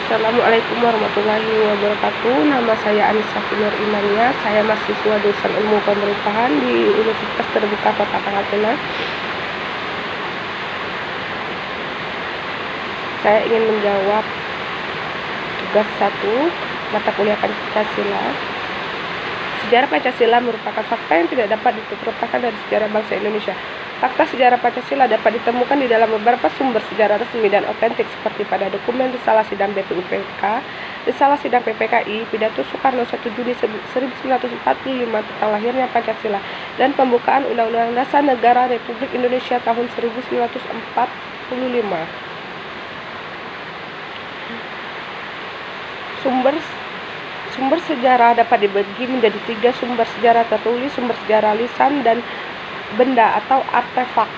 Assalamualaikum warahmatullahi wabarakatuh. Nama saya Anissa Finur Imania. Saya mahasiswa jurusan Ilmu Pemerintahan di Universitas Terbuka Kota Pangkal Pinang. Saya ingin menjawab tugas 1 mata kuliah Pancasila. Sejarah Pancasila merupakan fakta yang tidak dapat ditertakan dari sejarah bangsa Indonesia. Fakta sejarah Pancasila dapat ditemukan di dalam beberapa sumber sejarah resmi dan otentik seperti pada dokumen Risalah Sidang BPUPK, Risalah Sidang PPKI, Pidato Soekarno 1 Juni 1945 tentang lahirnya Pancasila, dan pembukaan Undang-Undang Dasar Negara Republik Indonesia tahun 1945. Sumber sejarah dapat dibagi menjadi 3 sumber sejarah tertulis, sumber sejarah lisan, dan benda atau artefak.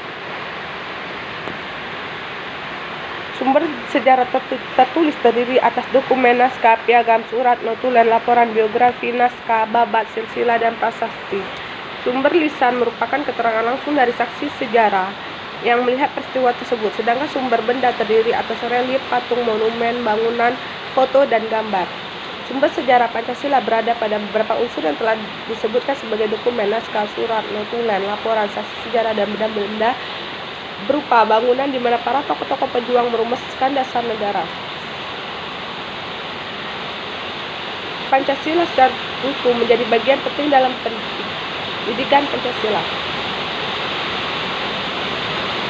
Sumber sejarah tertulis terdiri atas dokumen, naskah, piagam, surat, notulen, laporan, biografi, naskah, babat, silsilah, dan prasasti. Sumber lisan merupakan keterangan langsung dari saksi sejarah yang melihat peristiwa tersebut, sedangkan sumber benda terdiri atas relief, patung, monumen, bangunan, foto, dan gambar. Sumber sejarah Pancasila berada pada beberapa unsur yang telah disebutkan sebagai dokumen, naskah, surat, notulen, laporan, saksi sejarah, dan benda-benda berupa bangunan di mana para tokoh-tokoh pejuang merumuskan dasar negara. Pancasila secara utuh menjadi bagian penting dalam pendidikan Pancasila.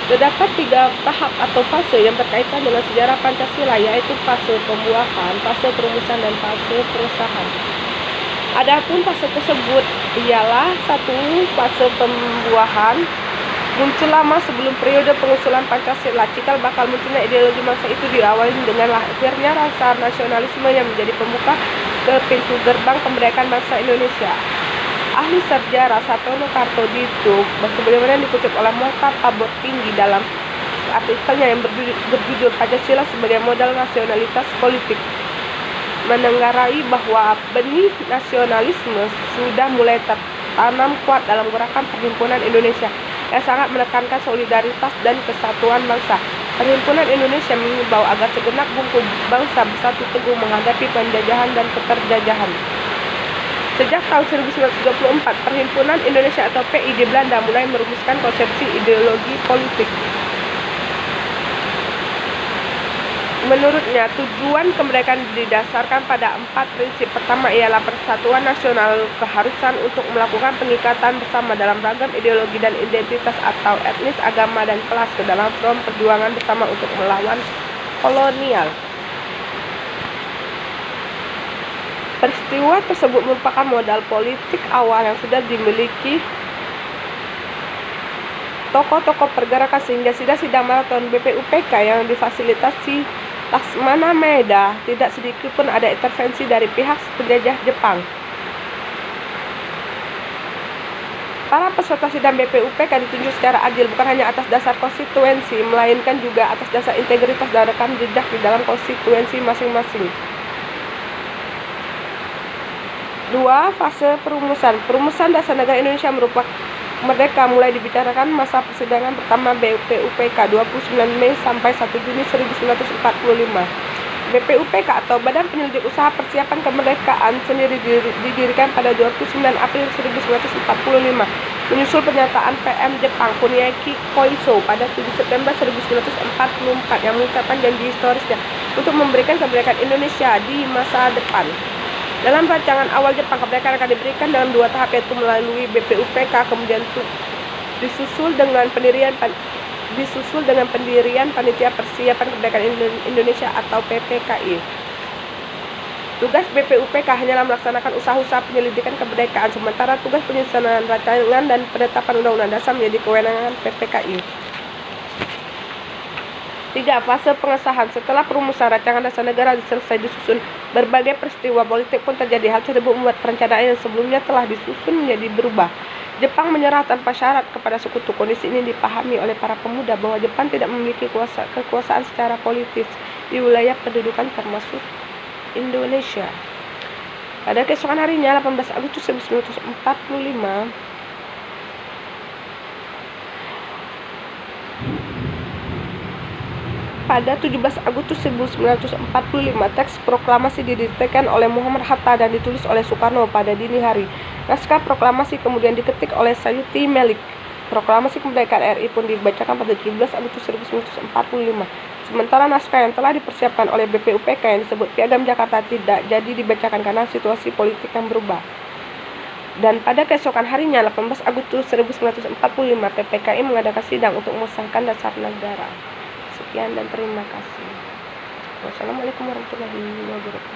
Terdapat 3 tahap atau fase yang berkaitan dengan sejarah Pancasila, yaitu fase pembuahan, fase perumusan, dan fase pengesahan. Adapun fase tersebut ialah 1. Fase pembuahan muncul lama sebelum periode pengusulan Pancasila. Cikal bakal munculnya ideologi bangsa itu diawali dengan lahirnya rasa nasionalisme yang menjadi pembuka ke pintu gerbang kemerdekaan bangsa Indonesia. Ahli sejarah Sartono Kartodito sebagaimana dikutip oleh Muhammad Tabor Tinggi dalam artikelnya yang berjudul Pancasila sebagai Modal Nasionalitas Politik, menenggarai bahwa benih nasionalisme sudah mulai tertanam kuat dalam gerakan Perhimpunan Indonesia yang sangat menekankan solidaritas dan kesatuan bangsa. Perhimpunan Indonesia mengimbau agar segenap bangsa bangsa bersatu teguh menghadapi penjajahan dan keterjajahan. Sejak tahun 1934, Perhimpunan Indonesia atau PI di Belanda mulai merumuskan konsepsi ideologi politik. Menurutnya, tujuan kemerdekaan didasarkan pada 4 prinsip. Pertama ialah persatuan nasional, keharusan untuk melakukan pengikatan bersama dalam ragam ideologi dan identitas atau etnis, agama, dan kelas ke dalam front perjuangan bersama untuk melawan kolonial. Peristiwa tersebut merupakan modal politik awal yang sudah dimiliki tokoh-tokoh pergerakan sehingga sidang maraton BPUPK yang difasilitasi Laksmana Maeda tidak sedikit pun ada intervensi dari pihak penjajah Jepang. Para peserta sidang BPUPK ditunjuk secara adil bukan hanya atas dasar konstituensi, melainkan juga atas dasar integritas dan rekam jejak di dalam konstituensi masing-masing. 2. Fase perumusan. Perumusan dasar negara Indonesia merupakan merdeka mulai dibicarakan masa persidangan pertama BPUPK 29 Mei sampai 1 Juni 1945. BPUPK atau Badan Penyelidik Usaha Persiapan Kemerdekaan sendiri didirikan pada 29 April 1945 menyusul pernyataan PM Jepang Kunieki Koiso pada 7 September 1944 yang mengucapkan janji historisnya untuk memberikan kemerdekaan Indonesia di masa depan. Dalam rancangan awal Jepang, kemerdekaan akan diberikan dalam 2 tahap, yaitu melalui BPUPK, kemudian disusul dengan pendirian Panitia Persiapan Kemerdekaan Indonesia atau PPKI. Tugas BPUPK hanyalah melaksanakan usaha-usaha penyelidikan kemerdekaan, sementara tugas penyusunan rancangan dan penetapan Undang-Undang Dasar menjadi kewenangan PPKI. 3. Fase pengesahan. Setelah perumusan rancangan dasar negara selesai disusun, berbagai peristiwa politik pun terjadi. Hal tersebut membuat perencanaan yang sebelumnya telah disusun menjadi berubah. Jepang menyerah tanpa syarat kepada sekutu. Kondisi ini dipahami oleh para pemuda bahwa Jepang tidak memiliki kekuasaan secara politis di wilayah pendudukan termasuk Indonesia. Pada keesokan harinya, 18 Agustus 1945, pada 17 Agustus 1945, teks proklamasi didiktekan oleh Muhammad Hatta dan ditulis oleh Soekarno pada dini hari. Naskah proklamasi kemudian diketik oleh Sayuti Melik. Proklamasi kemerdekaan RI pun dibacakan pada 17 Agustus 1945. Sementara naskah yang telah dipersiapkan oleh BPUPK yang disebut Piagam Jakarta tidak jadi dibacakan karena situasi politik yang berubah. Dan pada keesokan harinya, 18 Agustus 1945, PPKI mengadakan sidang untuk mengesahkan dasar negara. Sekian dan terima kasih. Wassalamualaikum warahmatullahi wabarakatuh.